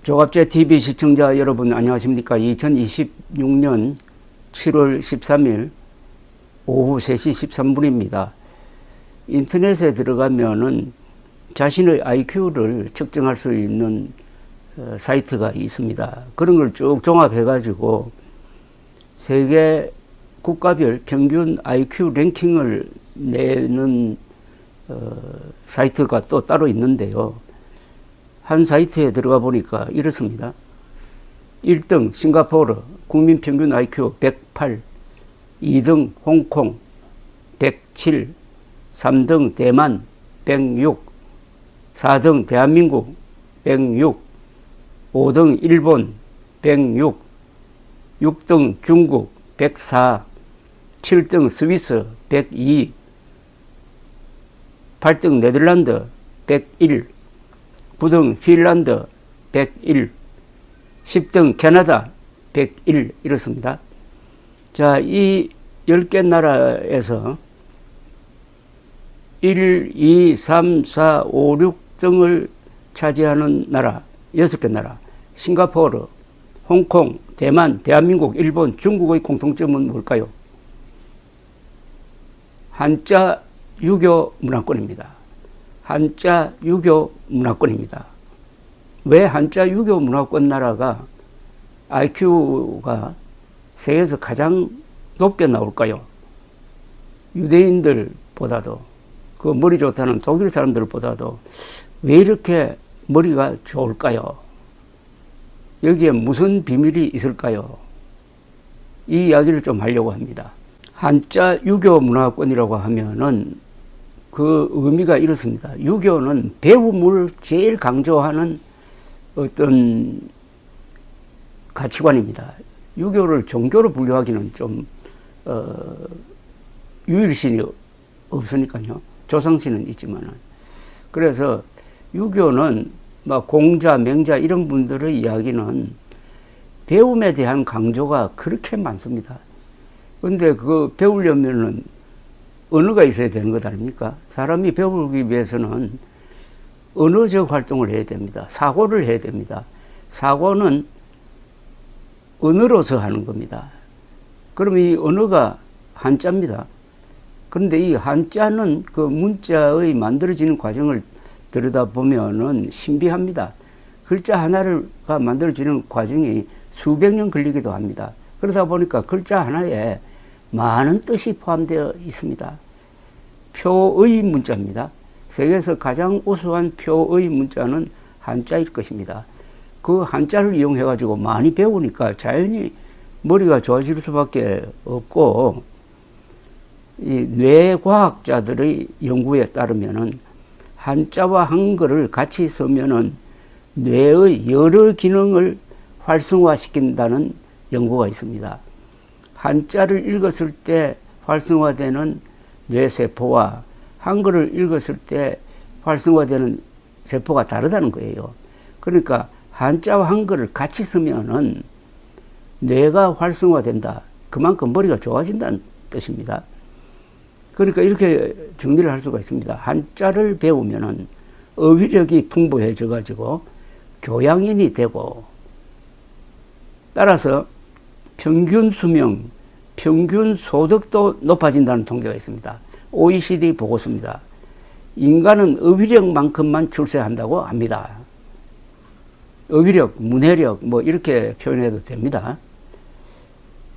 조갑제 TV 시청자 여러분 안녕하십니까. 2026년 7월 13일 오후 3시 13분입니다. 인터넷에 들어가면은 자신의 IQ를 측정할 수 있는 사이트가 있습니다. 그런 걸 쭉 종합해 가지고 세계 국가별 평균 IQ 랭킹을 내는 사이트가 또 따로 있는데요. 한 사이트에 들어가 보니까 이렇습니다. 1등 싱가포르 국민 평균 IQ 108, 2등 홍콩 107, 3등 대만 106, 4등 대한민국 106, 5등 일본 106, 6등 중국 104, 7등 스위스 102, 8등 네덜란드 101, 9등 핀란드 101, 10등 캐나다 101 이렇습니다. 자, 이 10개 나라에서 1, 2, 3, 4, 5, 6등을 차지하는 나라 6개 나라 싱가포르, 홍콩, 대만, 대한민국, 일본, 중국의 공통점은 뭘까요? 한자 유교 문화권입니다. 한자 유교 문화권입니다. 왜 한자 유교 문화권 나라가 IQ가 세계에서 가장 높게 나올까요? 유대인들보다도 그 머리 좋다는 독일 사람들보다도 왜 이렇게 머리가 좋을까요? 여기에 무슨 비밀이 있을까요? 이 이야기를 좀 하려고 합니다. 한자 유교 문화권이라고 하면은 그 의미가 이렇습니다. 유교는 배움을 제일 강조하는 어떤 가치관입니다. 유교를 종교로 분류하기는 좀 유일신이 없으니까요. 조상신은 있지만은. 그래서 유교는 막 공자, 맹자 이런 분들의 이야기는 배움에 대한 강조가 그렇게 많습니다. 근데 그 배우려면은 언어가 있어야 되는 것 아닙니까? 사람이 배우기 위해서는 언어적 활동을 해야 됩니다. 사고를 해야 됩니다. 사고는 언어로서 하는 겁니다. 그럼 이 언어가 한자입니다. 그런데 이 한자는 그 문자의 만들어지는 과정을 들여다보면은 신비합니다. 글자 하나가 만들어지는 과정이 수백 년 걸리기도 합니다. 그러다 보니까 글자 하나에 많은 뜻이 포함되어 있습니다. 표의 문자입니다. 세계에서 가장 우수한 표의 문자는 한자일 것입니다. 그 한자를 이용해 가지고 많이 배우니까 자연히 머리가 좋아질 수밖에 없고, 이 뇌과학자들의 연구에 따르면은 한자와 한글을 같이 쓰면은 뇌의 여러 기능을 활성화시킨다는 연구가 있습니다. 한자를 읽었을 때 활성화되는 뇌세포와 한글을 읽었을 때 활성화되는 세포가 다르다는 거예요. 그러니까 한자와 한글을 같이 쓰면은 뇌가 활성화된다. 그만큼 머리가 좋아진다는 뜻입니다. 그러니까 이렇게 정리를 할 수가 있습니다. 한자를 배우면은 어휘력이 풍부해져 가지고 교양인이 되고, 따라서 평균 수명, 평균 소득도 높아진다는 통계가 있습니다. OECD 보고서입니다. 인간은 어휘력만큼만 출세한다고 합니다. 어휘력, 문해력 뭐 이렇게 표현해도 됩니다.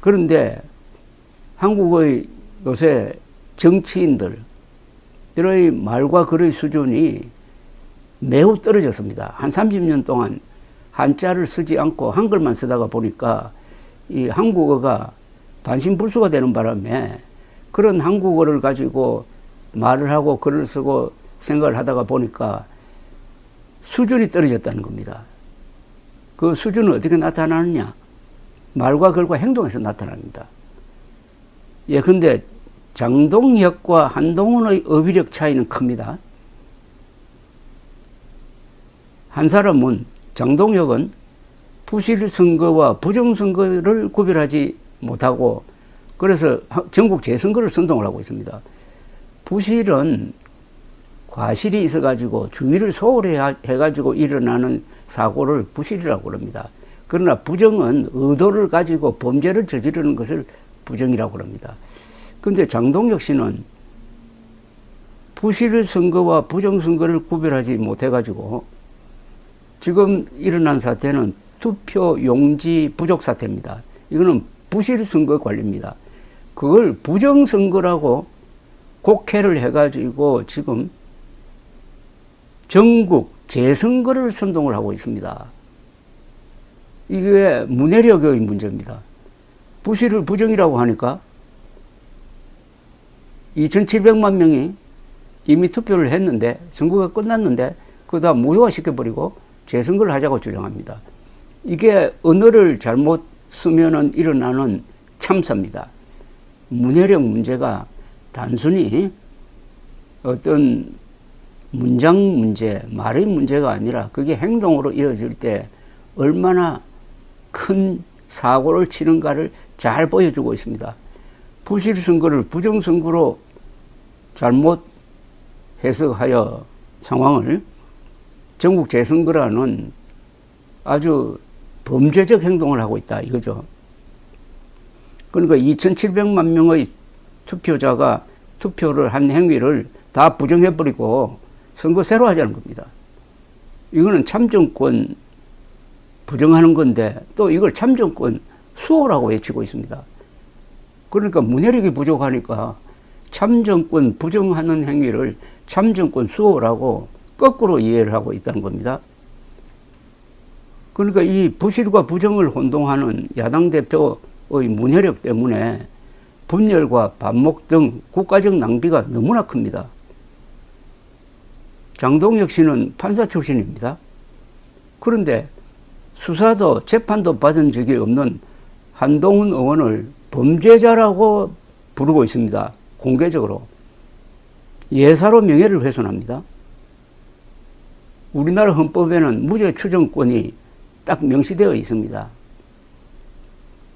그런데 한국의 요새 정치인들의 말과 글의 수준이 매우 떨어졌습니다. 한 30년 동안 한자를 쓰지 않고 한글만 쓰다가 보니까 이 한국어가 반신불수가 되는 바람에 그런 한국어를 가지고 말을 하고 글을 쓰고 생각을 하다가 보니까 수준이 떨어졌다는 겁니다. 그 수준은 어떻게 나타나느냐? 말과 글과 행동에서 나타납니다. 근데 장동혁과 한동훈의 어휘력 차이는 큽니다. 한 사람은, 장동혁은 부실선거와 부정선거를 구별하지 못하고 그래서 전국 재선거를 선동을 하고 있습니다. 부실은 과실이 있어가지고 주의를 소홀해가지고 일어나는 사고를 부실이라고 합니다. 그러나 부정은 의도를 가지고 범죄를 저지르는 것을 부정이라고 합니다. 그런데 장동혁 씨는 부실 선거와 부정 선거를 구별하지 못해가지고 지금 일어난 사태는 투표 용지 부족 사태입니다. 이거는 부실 선거 관리입니다. 그걸 부정 선거라고 곡해를 해가지고 지금 전국 재선거를 선동을 하고 있습니다. 이게 문해력의 문제입니다. 부실을 부정이라고 하니까 2,700만 명이 이미 투표를 했는데 선거가 끝났는데 그다 무효화시켜버리고 재선거를 하자고 주장합니다. 이게 언어를 잘못 쓰면은 일어나는 참사입니다. 문해력 문제가 단순히 어떤 문장 문제, 말의 문제가 아니라 그게 행동으로 이어질 때 얼마나 큰 사고를 치는가를 잘 보여주고 있습니다. 부실 선거를 부정 선거로 잘못 해석하여 상황을 전국 재선거라는 아주 범죄적 행동을 하고 있다 이거죠. 그러니까 2,700만 명의 투표자가 투표를 한 행위를 다 부정해버리고 선거 새로 하자는 겁니다. 이거는 참정권 부정하는 건데 또 이걸 참정권 수호라고 외치고 있습니다. 그러니까 문해력이 부족하니까 참정권 부정하는 행위를 참정권 수호라고 거꾸로 이해를 하고 있다는 겁니다. 그러니까 이 부실과 부정을 혼동하는 야당 대표의 문해력 때문에 분열과 반목 등 국가적 낭비가 너무나 큽니다. 장동혁 씨는 판사 출신입니다. 그런데 수사도 재판도 받은 적이 없는 한동훈 의원을 범죄자라고 부르고 있습니다. 공개적으로. 예사로 명예를 훼손합니다. 우리나라 헌법에는 무죄 추정권이 딱 명시되어 있습니다.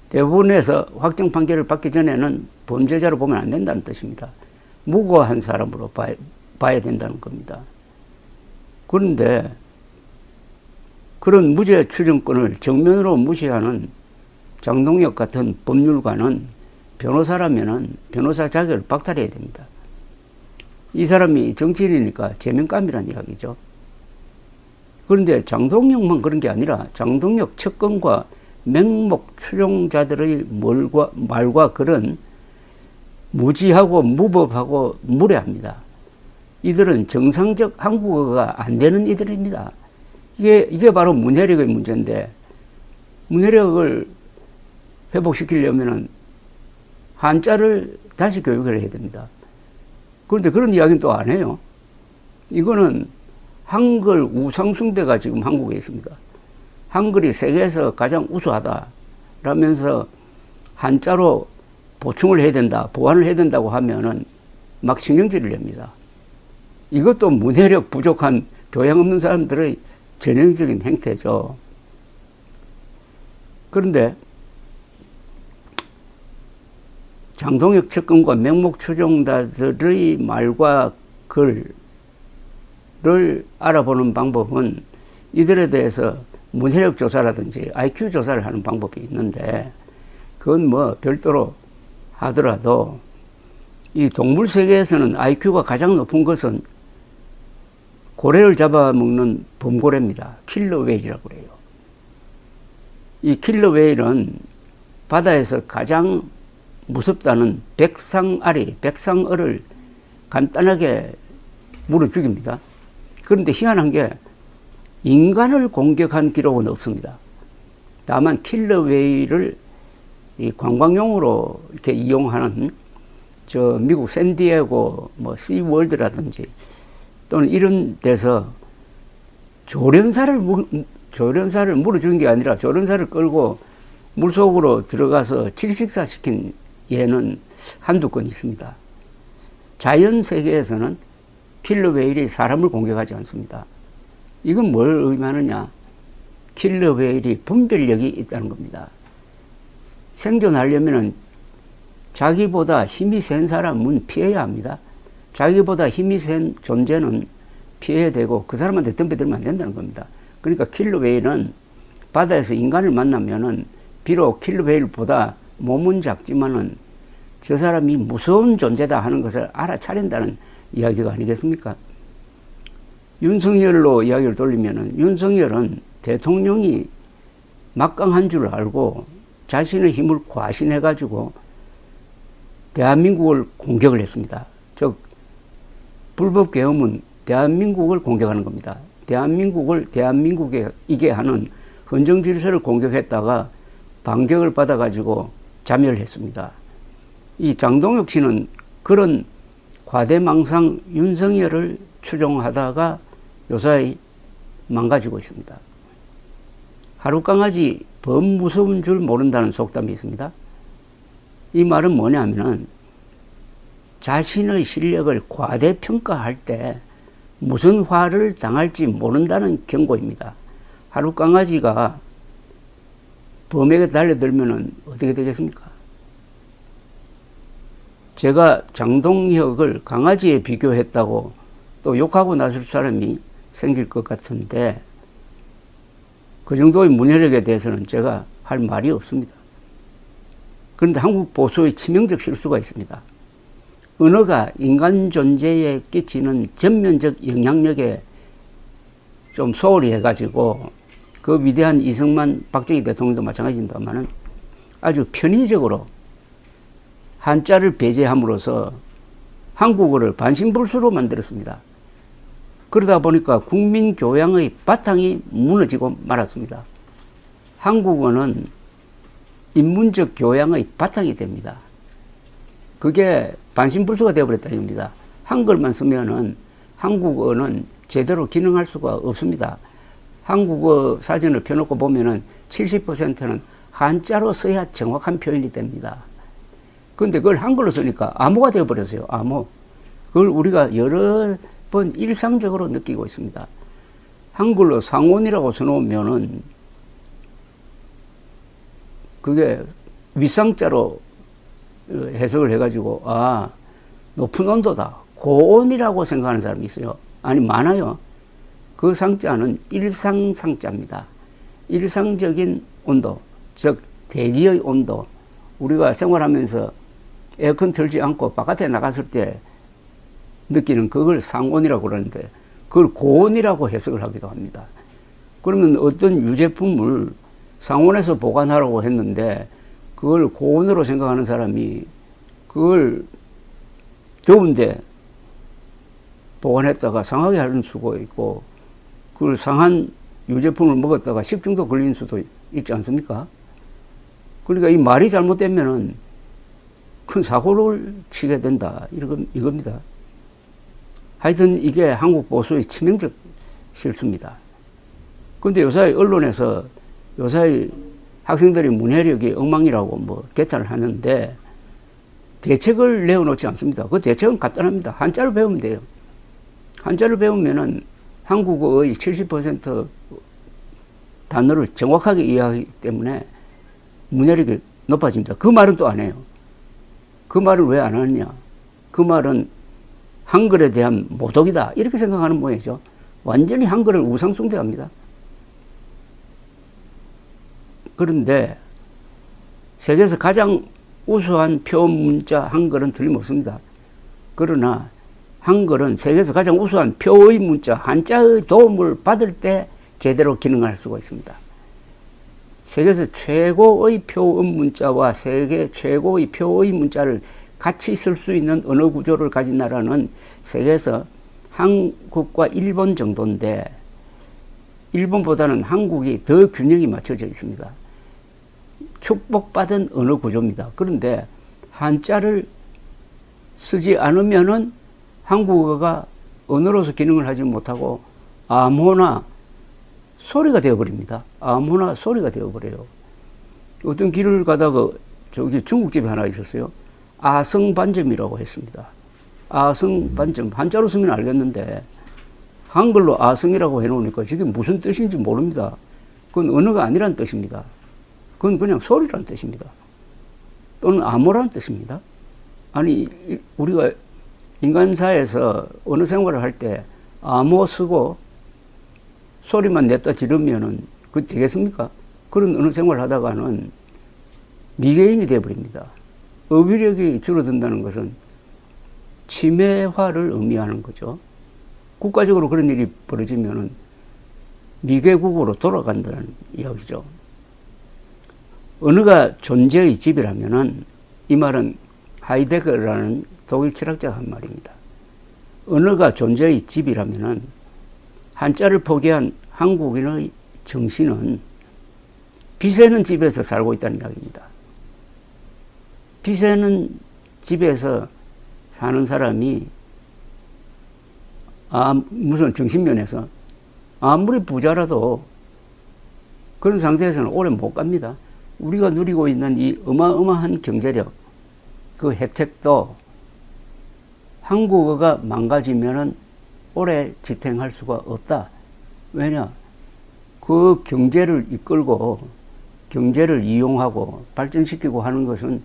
대법원에서 확정 판결을 받기 전에는 범죄자로 보면 안 된다는 뜻입니다. 무고한 사람으로 봐야 된다는 겁니다. 그런데 그런 무죄 추정권을 정면으로 무시하는 장동혁 같은 법률가는 변호사라면 변호사 자격을 박탈해야 됩니다. 이 사람이 정치인이니까 제명감이라는 이야기죠. 그런데 장동혁만 그런 게 아니라 장동혁 측근과 맹목 추종자들의 말과 글은 무지하고 무법하고 무례합니다. 이들은 정상적 한국어가 안 되는 이들입니다. 이게 바로 문해력의 문제인데, 문해력을 회복시키려면 한자를 다시 교육을 해야 됩니다. 그런데 그런 이야기는 또 안 해요. 이거는 한글 우상숭배가 지금 한국에 있습니다. 한글이 세계에서 가장 우수하다라면서 한자로 보충을 해야 된다, 보완을 해야 된다고 하면은 막 신경질을 냅니다. 이것도 문해력 부족한 교양 없는 사람들의 전형적인 행태죠. 그런데 장동혁 측근과 맹목 추종자들의 말과 글을 알아보는 방법은 이들에 대해서 문해력 조사라든지 IQ 조사를 하는 방법이 있는데, 그건 뭐 별도로 하더라도 이 동물 세계에서는 IQ가 가장 높은 것은 고래를 잡아먹는 범고래입니다. 킬러 웨일이라고 그래요. 이 킬러 웨일은 바다에서 가장 무섭다는 백상아리, 백상어를 간단하게 물어 죽입니다. 그런데 희한한 게 인간을 공격한 기록은 없습니다. 다만 킬러 웨일을 이 관광용으로 이렇게 이용하는 저 미국 샌디에고 뭐 시월드라든지 또는 이런 데서 조련사를 물어 죽인 게 아니라 조련사를 끌고 물속으로 들어가서 질식사시킨 예는 한두 건 있습니다. 자연 세계에서는 킬러 웨일이 사람을 공격하지 않습니다. 이건 뭘 의미하느냐? 킬러 웨일이 분별력이 있다는 겁니다. 생존하려면 자기보다 힘이 센 사람은 피해야 합니다. 자기보다 힘이 센 존재는 피해야 되고 그 사람한테 덤벼들면 안 된다는 겁니다. 그러니까 킬러 웨일은 바다에서 인간을 만나면은 비록 킬러 웨일보다 몸은 작지만은 저 사람이 무서운 존재다 하는 것을 알아차린다는 이야기가 아니겠습니까? 윤석열로 이야기를 돌리면은 윤석열은 대통령이 막강한 줄 알고 자신의 힘을 과신해가지고 대한민국을 공격을 했습니다. 즉 불법 계엄은 대한민국을 공격하는 겁니다. 대한민국이게 하는 헌정 질서를 공격했다가 반격을 받아가지고 자멸했습니다. 이 장동혁 씨는 그런 과대망상 윤석열을 추종하다가 요사이 망가지고 있습니다. 하룻강아지 범 무서운 줄 모른다는 속담이 있습니다. 이 말은 뭐냐면은 자신의 실력을 과대평가할 때 무슨 화를 당할지 모른다는 경고입니다. 하룻강아지가 범에게 달려들면은 어떻게 되겠습니까? 제가 장동혁을 강아지에 비교했다고 또 욕하고 나설 사람이 생길 것 같은데 그 정도의 문해력에 대해서는 제가 할 말이 없습니다. 그런데 한국 보수의 치명적 실수가 있습니다. 언어가 인간 존재에 끼치는 전면적 영향력에 좀 소홀히 해가지고 그 위대한 이승만 박정희 대통령도 마찬가지입니다만은 아주 편의적으로 한자를 배제함으로써 한국어를 반신불수로 만들었습니다. 그러다 보니까 국민 교양의 바탕이 무너지고 말았습니다. 한국어는 인문적 교양의 바탕이 됩니다. 그게 반신불수가 되어버렸다 입니다. 한글만 쓰면은 한국어는 제대로 기능할 수가 없습니다. 한국어 사전을 펴놓고 보면은 70%는 한자로 써야 정확한 표현이 됩니다. 그런데 그걸 한글로 쓰니까 암호가 되어버렸어요. 암호. 그걸 우리가 여러 번 일상적으로 느끼고 있습니다. 한글로 상온이라고 써놓으면은 그게 윗상자로 해석을 해가지고 아 높은 온도다 고온이라고 생각하는 사람이 있어요. 아니 많아요. 그 상자는 일상상자입니다. 일상적인 온도, 즉 대기의 온도. 우리가 생활하면서 에어컨 틀지 않고 바깥에 나갔을 때 느끼는 그걸 상온이라고 그러는데 그걸 고온이라고 해석을 하기도 합니다. 그러면 어떤 유제품을 상온에서 보관하라고 했는데 그걸 고온으로 생각하는 사람이 그걸 더운데 보관했다가 상하게 하는 수가 있고 그걸 상한 유제품을 먹었다가 식중독 걸리는 수도 있지 않습니까? 그러니까 이 말이 잘못되면은 큰 사고를 치게 된다. 이겁니다. 하여튼 이게 한국 보수의 치명적 실수입니다. 그런데 요사이 언론에서 요사이 학생들이 문해력이 엉망이라고 뭐 개탄을 하는데 대책을 내어놓지 않습니다. 그 대책은 간단합니다. 한자를 배우면 돼요. 한자를 배우면은 한국어의 70% 단어를 정확하게 이해하기 때문에 문해력이 높아집니다. 그 말은 또 안 해요. 그 말을 왜 안 하느냐. 그 말은 한글에 대한 모독이다. 이렇게 생각하는 모양이죠. 완전히 한글을 우상숭배합니다. 그런데 세계에서 가장 우수한 표문자 한글은 틀림없습니다. 그러나 한글은 세계에서 가장 우수한 표의 문자 한자의 도움을 받을 때 제대로 기능할 수가 있습니다. 세계에서 최고의 표음 문자와 세계 최고의 표의 문자를 같이 쓸 수 있는 언어 구조를 가진 나라는 세계에서 한국과 일본 정도인데 일본보다는 한국이 더 균형이 맞춰져 있습니다. 축복받은 언어 구조입니다. 그런데 한자를 쓰지 않으면은 한국어가 언어로서 기능을 하지 못하고 암호나 소리가 되어버립니다. 아무나 소리가 되어버려요. 어떤 길을 가다가 저기 중국집이 하나 있었어요. 아성반점이라고 했습니다. 아성반점. 한자로 쓰면 알겠는데 한글로 아성이라고 해놓으니까 저게 무슨 뜻인지 모릅니다. 그건 언어가 아니란 뜻입니다. 그건 그냥 소리란 뜻입니다. 또는 암호란 뜻입니다. 아니 우리가 인간사에서 어느 생활을 할 때 암호 쓰고 소리만 냈다 지르면은 그 되겠습니까? 그런 어느 생활을 하다가는 미개인이 되어버립니다. 어휘력이 줄어든다는 것은 치매화를 의미하는 거죠. 국가적으로 그런 일이 벌어지면은 미개국으로 돌아간다는 이야기죠. 언어가 존재의 집이라면은 이 말은 하이데거라는 독일 철학자가 한 말입니다. 언어가 존재의 집이라면은 한자를 포기한 한국인의 정신은 빚에는 집에서 살고 있다는 이야기입니다. 빚에는 집에서 사는 사람이 무슨 정신면에서 아무리 부자라도 그런 상태에서는 오래 못 갑니다. 우리가 누리고 있는 이 어마어마한 경제력, 그 혜택도 한국어가 망가지면은 오래 지탱할 수가 없다. 왜냐? 그 경제를 이끌고 경제를 이용하고 발전시키고 하는 것은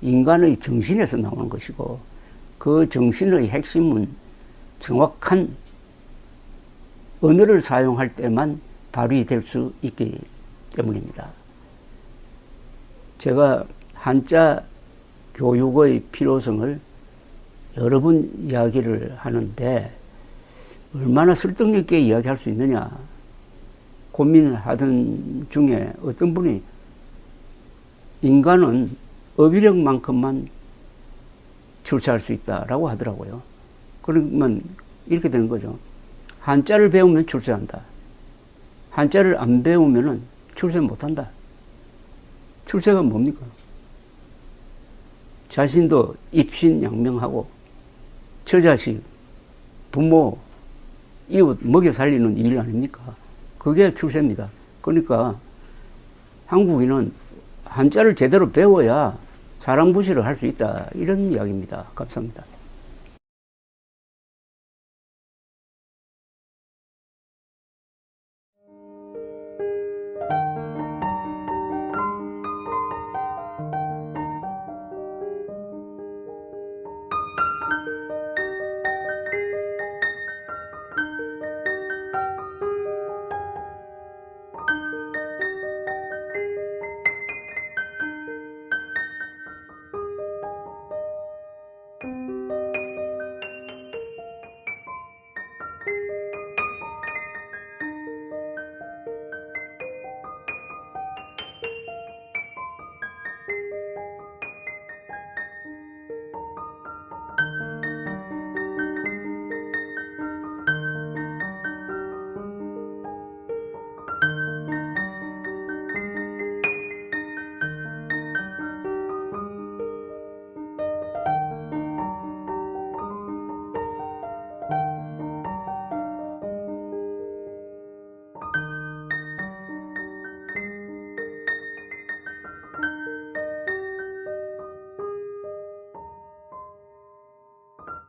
인간의 정신에서 나오는 것이고 그 정신의 핵심은 정확한 언어를 사용할 때만 발휘될 수 있기 때문입니다. 제가 한자 교육의 필요성을 여러 번 이야기를 하는데 얼마나 설득력 있게 이야기할 수 있느냐 고민을 하던 중에 어떤 분이 인간은 어휘력만큼만 출세할 수 있다라고 하더라고요. 그러면 이렇게 되는 거죠. 한자를 배우면 출세한다. 한자를 안 배우면 출세 못한다. 출세가 뭡니까? 자신도 입신양명하고 처자식, 부모, 이웃 먹여 살리는 일 아닙니까? 그게 출세입니다. 그러니까 한국인은 한자를 제대로 배워야 사랑부시를 할 수 있다. 이런 이야기입니다. 감사합니다.